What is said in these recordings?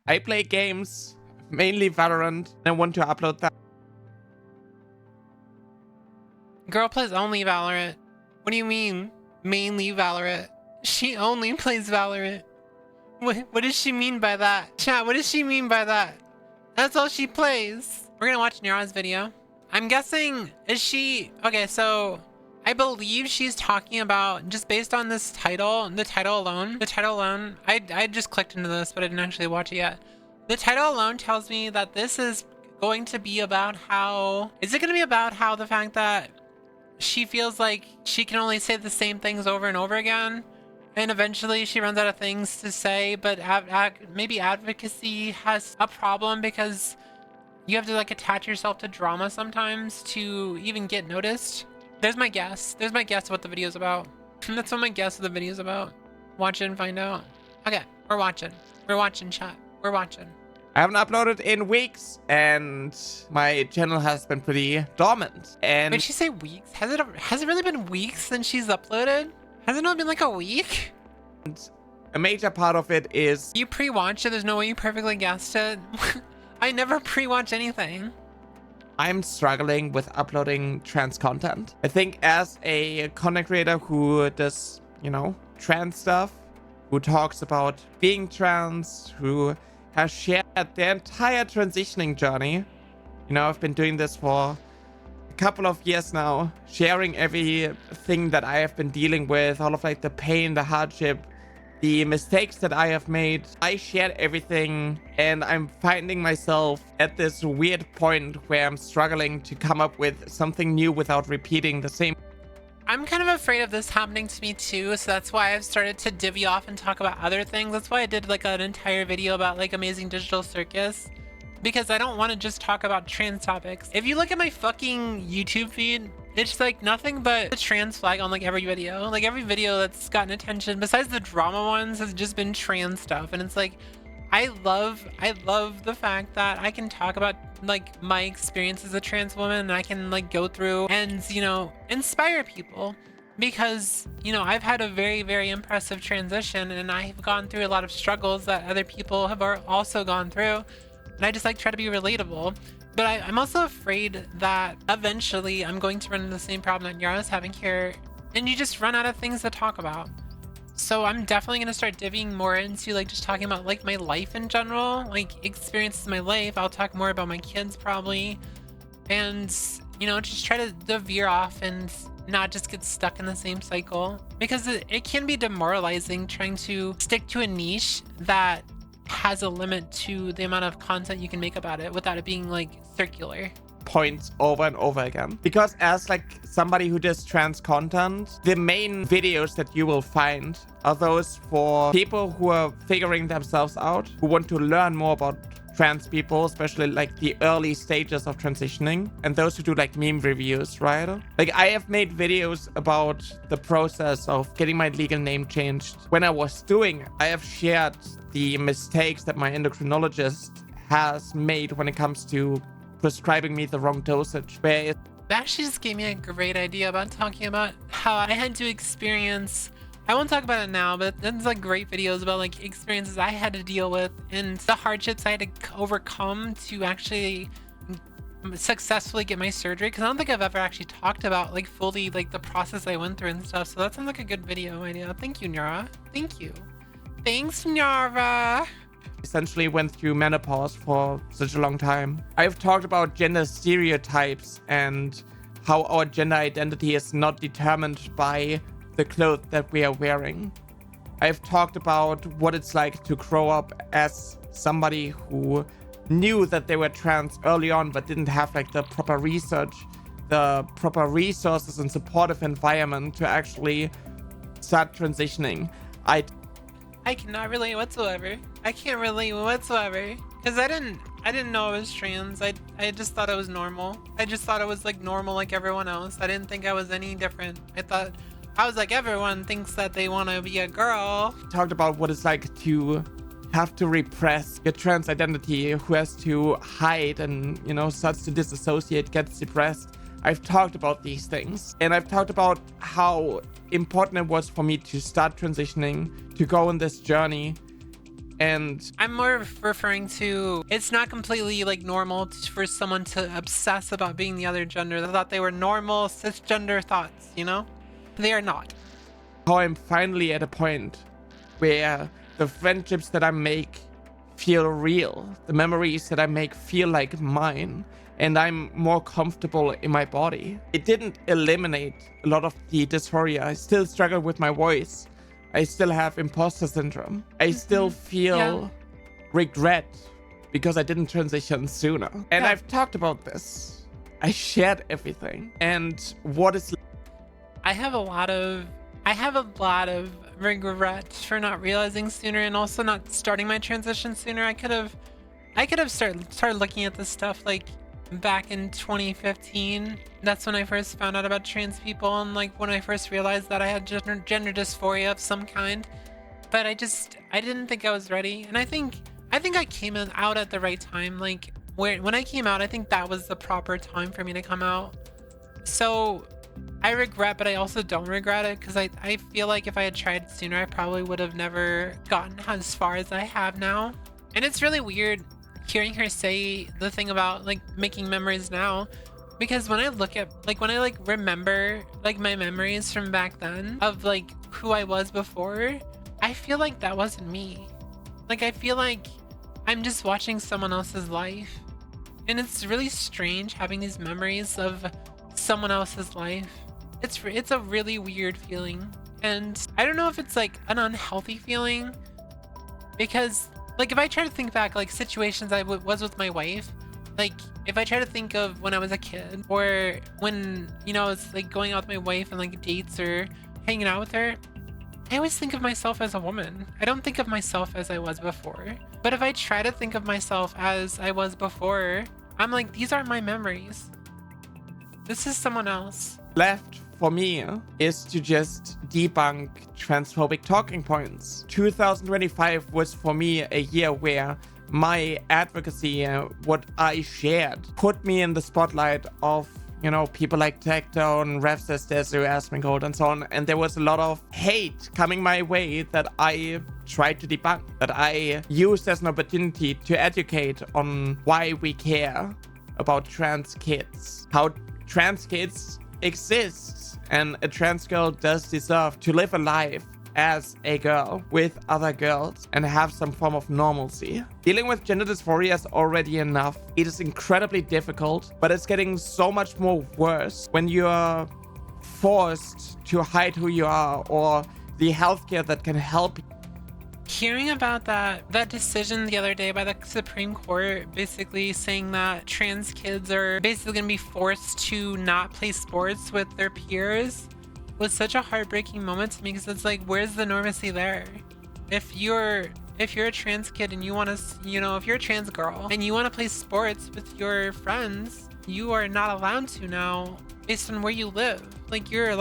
I play games, mainly Valorant. I want to upload that. Girl plays only Valorant. What do you mean? Mainly Valorant. She only plays Valorant. What does she mean by that? Chat, what does she mean by that? That's all she plays. We're gonna watch Nira's video. I'm guessing, is she... Okay, so I believe she's talking about, just based on this title, the title alone, I just clicked into this, but I didn't actually watch it yet. The title alone tells me that this is going to be about how... Is it gonna be about how the fact that she feels like she can only say the same things over and over again? And eventually she runs out of things to say, but maybe advocacy has a problem because you have to like attach yourself to drama sometimes to even get noticed. There's my guess. There's my guess of what the video's about. That's what my guess of the video's about. Watch it and find out. Okay, we're watching. We're watching, chat. We're watching. I haven't uploaded in weeks, and my channel has been pretty dormant. And Did she say weeks? Has it really been weeks since she's uploaded? Has it not been like a week? a major part of it is You pre-watched it? There's no way you perfectly guessed it? I never pre-watch anything. I'm struggling with uploading trans content. I think as a content creator who does, you know, trans stuff, who talks about being trans, who has shared their entire transitioning journey. You know, I've been doing this for a couple of years now, sharing everything that I have been dealing with, all of like the pain, the hardship, the mistakes that I have made. I shared everything, and I'm finding myself at this weird point where I'm struggling to come up with something new without repeating the same. I'm kind of afraid of this happening to me too, so that's why I've started to divvy off and talk about other things. That's why I did like an entire video about like Amazing Digital Circus, because I don't want to just talk about trans topics. If you look at my fucking YouTube feed, it's like nothing but the trans flag on like every video. Like every video that's gotten attention, besides the drama ones, has just been trans stuff. And it's like, I love the fact that I can talk about like my experience as a trans woman, and I can like go through and, you know, inspire people, because, you know, I've had a very, very impressive transition, and I've gone through a lot of struggles that other people have also gone through. And I just like try to be relatable. But I'm also afraid that eventually I'm going to run into the same problem that Yara's having here, and you just run out of things to talk about. So I'm definitely going to start divvying more into like just talking about like my life in general, like experiences in my life. I'll talk more about my kids probably, and, you know, just try to veer off and not just get stuck in the same cycle, because it can be demoralizing trying to stick to a niche that has a limit to the amount of content you can make about it without it being like circular. Points over and over again, because as like somebody who does trans content, the main videos that you will find are those for people who are figuring themselves out, who want to learn more about trans people, especially like the early stages of transitioning, and those who do like meme reviews, right? Like I have made videos about the process of getting my legal name changed. When I was doing, I have shared the mistakes that my endocrinologist has made when it comes to prescribing me the wrong dosage. That actually just gave me a great idea about talking about how I had to experience, I won't talk about it now, but there's like great videos about like experiences I had to deal with and the hardships I had to overcome to actually successfully get my surgery, because I don't think I've ever actually talked about like fully like the process I went through and stuff. So that sounds like a good video idea. Thank you, Nara. Thank you. Thanks, Nara. Essentially went through menopause for such a long time. I've talked about gender stereotypes and how our gender identity is not determined by the clothes that we are wearing. I've talked about what it's like to grow up as somebody who knew that they were trans early on but didn't have like the proper research, the proper resources and supportive environment to actually start transitioning. I cannot relate whatsoever. I can't relate whatsoever, because I didn't know I was trans. I just thought it was normal. I just thought it was like normal like everyone else. I didn't think I was any different. I was like, everyone thinks that they want to be a girl. Talked about what it's like to have to repress your trans identity, who has to hide and, you know, starts to disassociate, gets depressed. I've talked about these things, and I've talked about how important it was for me to start transitioning, to go on this journey, And I'm more referring to, it's not completely like normal for someone to obsess about being the other gender. They thought they were normal cisgender thoughts, you know? They are not. how I'm finally at a point where the friendships that I make feel real, the memories that I make feel like mine, and I'm more comfortable in my body. It didn't eliminate a lot of the dysphoria. I still struggle with my voice. I still have imposter syndrome. I still feel regret because I didn't transition sooner. And I've talked about this. I shared everything. And what is... I have a lot of regret for not realizing sooner, and also not starting my transition sooner. I could have started looking at this stuff like back in 2015. That's when I first found out about trans people, and like when I first realized that I had gender dysphoria of some kind. But I didn't think I was ready, and I think I came out at the right time. Like when I came out, I think that was the proper time for me to come out. So I regret, but I also don't regret it, because I feel like if I had tried sooner, I probably would have never gotten as far as I have now. And it's really weird hearing her say the thing about like making memories now, because when I look at when I remember like my memories from back then of like who I was before, I feel like that wasn't me. Like I feel like I'm just watching someone else's life, and it's really strange having these memories of someone else's life. It's a really weird feeling, and I don't know if it's like an unhealthy feeling, because like if I try to think back like situations I was with my wife, like if I try to think of when I was a kid, or when, you know, it's like going out with my wife and like dates or hanging out with her, I always think of myself as a woman. I don't think of myself as I was before. But if I try to think of myself as I was before, I'm like, these aren't my memories. This is someone else. left for me is to just debunk transphobic talking points. 2025 was for me a year where my advocacy, what I shared, put me in the spotlight of, you know, people like Tectone, Revsestesu, Asmongold, and so on. And there was a lot of hate coming my way that I tried to debunk, that I used as an opportunity to educate on why we care about trans kids, how trans kids exist, and a trans girl does deserve to live a life as a girl with other girls and have some form of normalcy. Dealing with gender dysphoria is already enough. It is incredibly difficult, but it's getting so much more worse when you're forced to hide who you are or the healthcare that can help you. Hearing about that decision the other day by the Supreme Court, basically saying that trans kids are basically going to be forced to not play sports with their peers, was such a heartbreaking moment to me, because it's like, where's the normacy there? If you're a trans kid and you want to, you know, if you're a trans girl and you want to play sports with your friends, you are not allowed to now based on where you live. Like you're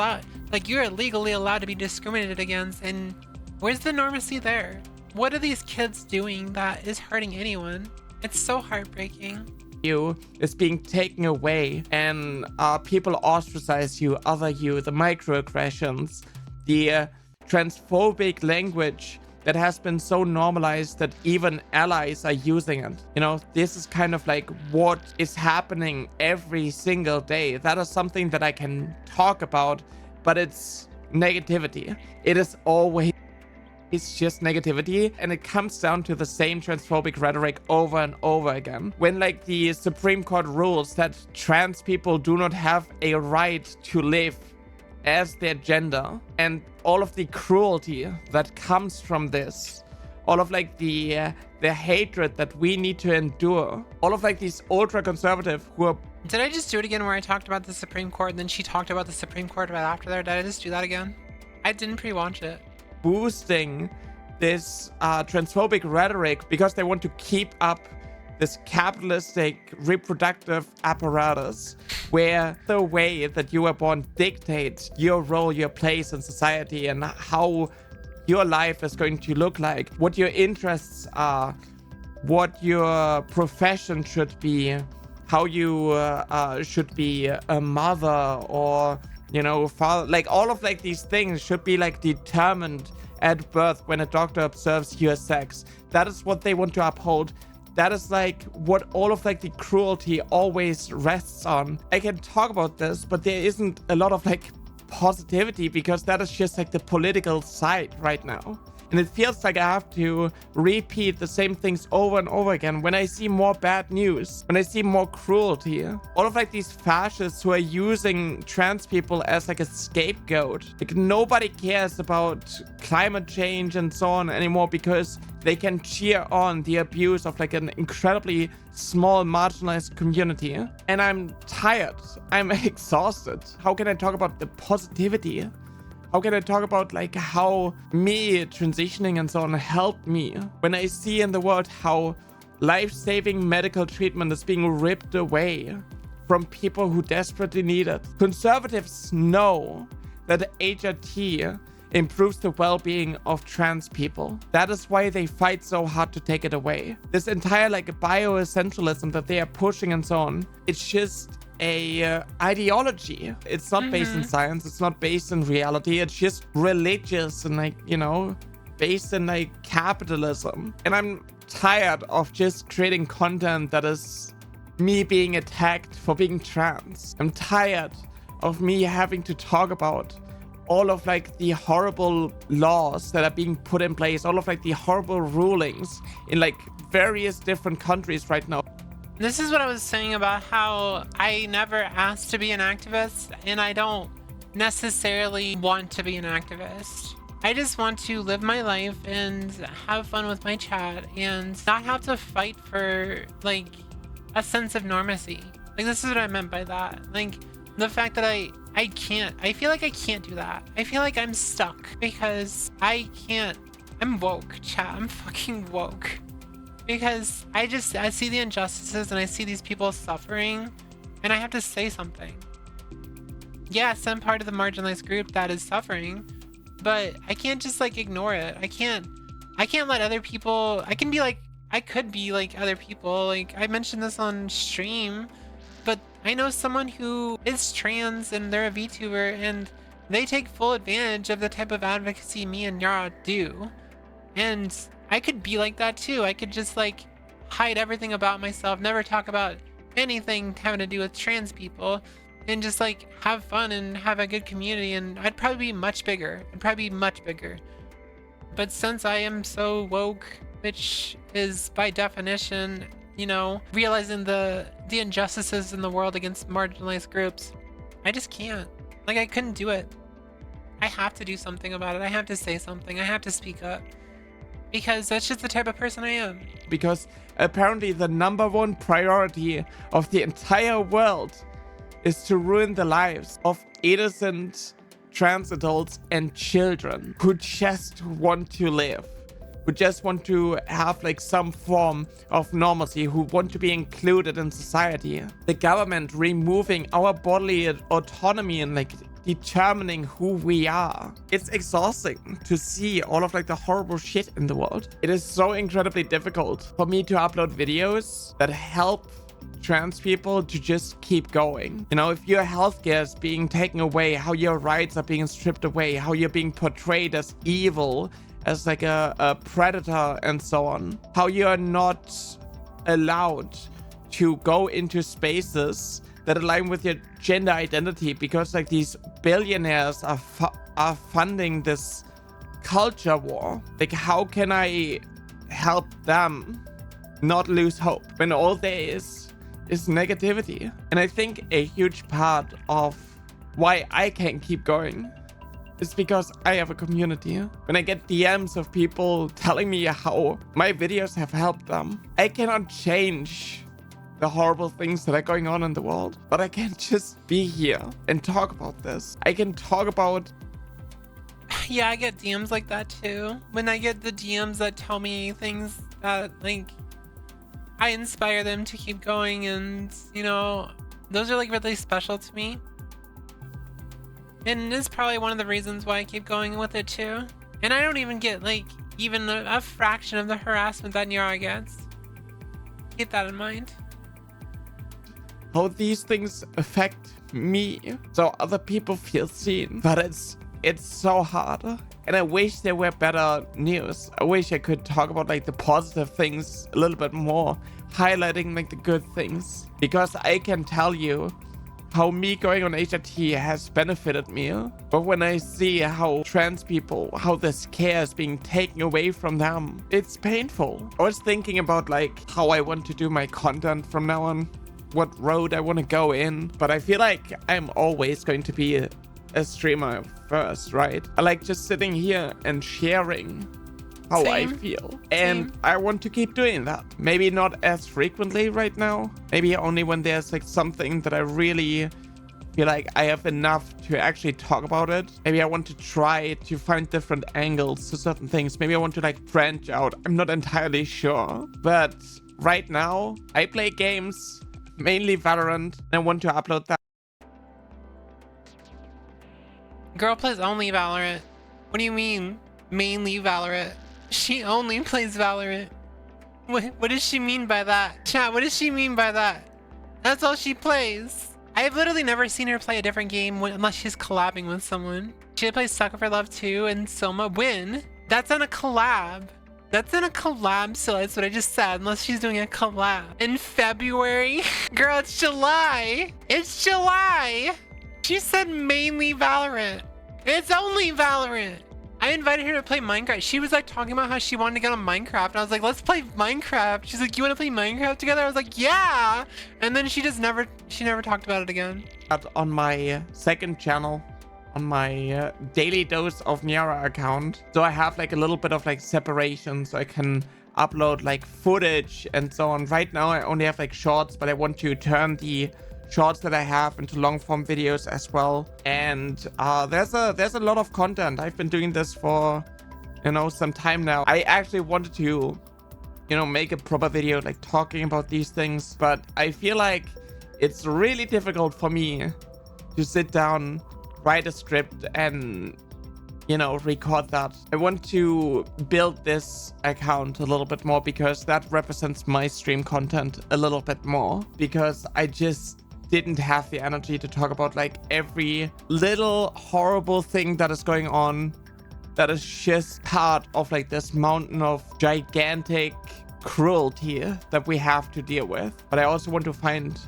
legally allowed to be discriminated against, and where's the normacy there? What are these kids doing that is hurting anyone? It's so heartbreaking. You is being taken away, and people ostracize you, other you, the microaggressions, the transphobic language that has been so normalized that even allies are using it. You know, this is kind of like what is happening every single day. That is something that I can talk about, but it's negativity. It is always just negativity, and it comes down to the same transphobic rhetoric over and over again. When like the Supreme Court rules that trans people do not have a right to live as their gender, and all of the cruelty that comes from this, all of like the hatred that we need to endure, all of like these ultra conservative who are... Did I just do it again where I talked about the Supreme Court and then she talked about the Supreme Court right after there? Did I just do that again? I didn't pre-watch it. Boosting this transphobic rhetoric because they want to keep up this capitalistic reproductive apparatus where the way that you were born dictates your role, your place in society, and how your life is going to look like, what your interests are, what your profession should be, how you should be a mother or, you know, father. Like all of like these things should be like determined at birth when a doctor observes your sex. That is what they want to uphold. That is like what all of like the cruelty always rests on. I can talk about this, but there isn't a lot of like positivity because that is just like the political side right now. And it feels like I have to repeat the same things over and over again when I see more bad news, when I see more cruelty. All of like these fascists who are using trans people as like a scapegoat. Like nobody cares about climate change and so on anymore because they can cheer on the abuse of like an incredibly small marginalized community. And I'm tired. I'm exhausted. How can I talk about the positivity? How can I talk about like how me transitioning and so on helped me when I see in the world how life-saving medical treatment is being ripped away from people who desperately need it? Conservatives know that HRT improves the well-being of trans people. That is why they fight so hard to take it away. This entire like bioessentialism that they are pushing and so on, it's just a ideology. It's not based in science. It's not based in reality. It's just religious and like, you know, based in like capitalism. And I'm tired of just creating content that is me being attacked for being trans. I'm tired of me having to talk about all of like the horrible laws that are being put in place, all of like the horrible rulings in like various different countries right now. This is what I was saying about how I never asked to be an activist, and I don't necessarily want to be an activist. I just want to live my life and have fun with my chat and not have to fight for like a sense of normacy. Like this is what I meant by that. Like the fact that I feel like I can't do that. I feel like I'm stuck because I'm woke, chat. I'm fucking woke. Because I see the injustices and I see these people suffering and I have to say something. Yes, I'm part of the marginalized group that is suffering, but I can't just like ignore it. I can't let other people, I could be like other people. Like I mentioned this on stream, but I know someone who is trans and they're a VTuber and they take full advantage of the type of advocacy me and Yara do. And I could be like that too. I could just like hide everything about myself, never talk about anything having to do with trans people, and just like have fun and have a good community, and I'd probably be much bigger. But since I am so woke, which is by definition, you know, realizing the injustices in the world against marginalized groups, I just can't. Like I couldn't do it. I have to do something about it. I have to say something. I have to speak up. Because that's just the type of person I am. Because apparently the #1 priority of the entire world is to ruin the lives of innocent trans adults and children who just want to live, who just want to have like some form of normalcy, who want to be included in society. The government removing our bodily autonomy and like determining who we are. It's exhausting to see all of like the horrible shit in the world. It is so incredibly difficult for me to upload videos that help trans people to just keep going. You know, if your healthcare is being taken away, how your rights are being stripped away, how you're being portrayed as evil, as like a predator and so on, how you're not allowed to go into spaces that align with your gender identity because like these billionaires are funding this culture war. Like how can I help them not lose hope when all there is negativity? And I think a huge part of why I can keep going is because I have a community. When I get DMs of people telling me how my videos have helped them, I cannot change the horrible things that are going on in the world, but I can just be here and talk about this. I can talk about... Yeah, I get DMs like that too. When I get the DMs that tell me things that like I inspire them to keep going, and you know, those are like really special to me. And it's probably one of the reasons why I keep going with it too. And I don't even get like even a fraction of the harassment that Nyara gets. Keep that in mind. How these things affect me so other people feel seen. But it's so hard. And I wish there were better news. I wish I could talk about like the positive things a little bit more, highlighting like the good things. Because I can tell you how me going on HRT has benefited me. But when I see how trans people, how this care is being taken away from them, it's painful. I was thinking about like how I want to do my content from now on, what road I want to go in. But I feel like I'm always going to be a streamer first, right? I like just sitting here and sharing how I feel. And I want to keep doing that. Maybe not as frequently right now. Maybe only when there's like something that I really feel like I have enough to actually talk about it. Maybe I want to try to find different angles to certain things. Maybe I want to like branch out. I'm not entirely sure. But right now, I play games, mainly Valorant. And I want to upload that. Girl plays only Valorant. What do you mean? Mainly Valorant. She only plays Valorant. What does she mean by that? Chat, what does she mean by that? That's all she plays. I've literally never seen her play a different game unless she's collabing with someone. She plays Sucker for Love 2 and Soma Win. That's on a collab. That's in a collab, so that's what I just said, unless she's doing a collab. In February? Girl, it's July. It's July. She said mainly Valorant. It's only Valorant. I invited her to play Minecraft. She was like talking about how she wanted to get on Minecraft. And I was like, let's play Minecraft. She's like, you want to play Minecraft together? I was like, yeah. And then she never talked about it again. On my second channel, on my daily dose of Niara account. So I have like a little bit of like separation so I can upload like footage and so on. Right now I only have like shorts, but I want to turn the shorts that I have into long form videos as well. And there's a lot of content. I've been doing this for, you know, some time now. I actually wanted to, you know, make a proper video like talking about these things, but I feel like it's really difficult for me to sit down, write a script and, you know, record that. I want to build this account a little bit more because that represents my stream content a little bit more, because I just didn't have the energy to talk about like every little horrible thing that is going on that is just part of like this mountain of gigantic cruelty that we have to deal with. But I also want to find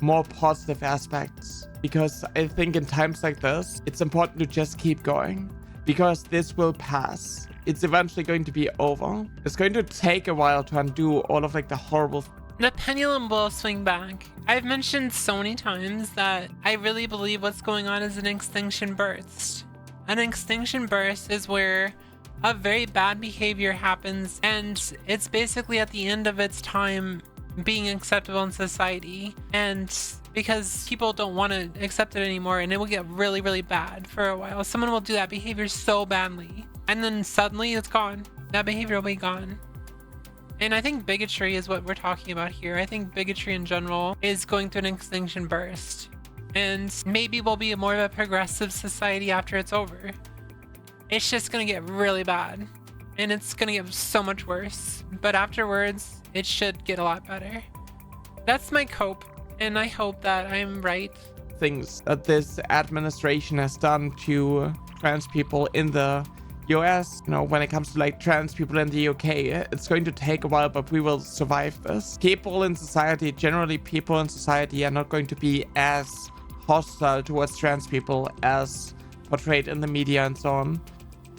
more positive aspects, because I think in times like this it's important to just keep going, because this will pass. It's eventually going to be over. It's going to take a while to undo all of like the horrible The pendulum will swing back. I've mentioned so many times that I really believe what's going on is an extinction burst. An extinction burst is where a very bad behavior happens and it's basically at the end of its time being acceptable in society, and because people don't want to accept it anymore, and it will get really, really bad for a while. Someone will do that behavior so badly and then suddenly it's gone. That behavior will be gone. And I think bigotry is what we're talking about here. I think bigotry in general is going through an extinction burst. And maybe we'll be more of a progressive society after it's over. It's just gonna get really bad. And it's gonna get so much worse. But afterwards, it should get a lot better. That's my hope. And I hope that I'm right. things that this administration has done to trans people in the US, you know, when it comes to like trans people in the UK, it's going to take a while, but we will survive this. People in society, generally people in society, are not going to be as hostile towards trans people as portrayed in the media and so on.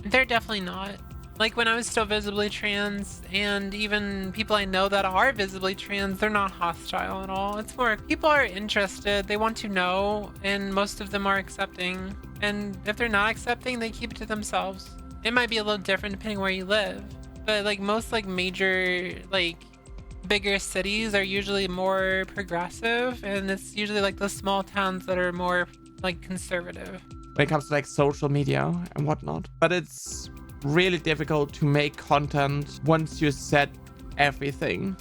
They're definitely not. Like when I was still visibly trans, and even people I know that are visibly trans, they're not hostile at all. It's more people are interested, they want to know, and most of them are accepting. And if they're not accepting, they keep it to themselves. It might be a little different depending where you live, but like most like major like bigger cities are usually more progressive, and it's usually like the small towns that are more like conservative when it comes to like social media and whatnot. But it's really difficult to make content once you set everything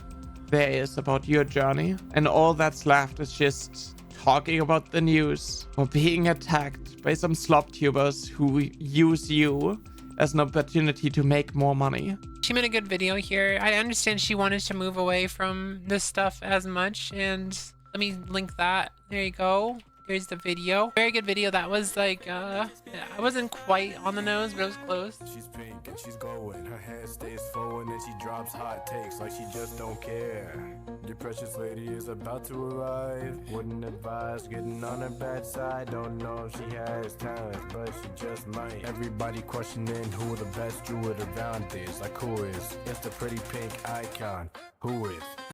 there is about your journey, and all that's left is just talking about the news or being attacked by some slop tubers who use you as an opportunity to make more money. She made a good video here. I understand she wanted to move away from this stuff as much, and let me link that. There you go. Here's the video. Very good video. That was like, I wasn't quite on the nose, but it was close. She's pink and she's glowing. Her hair stays flowing and she drops hot takes like she just don't care. Your precious lady is about to arrive. Wouldn't advise getting on her bad side. Don't know if she has talent, but she just might. Everybody questioning who the best druid around is. Like who is? It's the pretty pink icon. Whooith.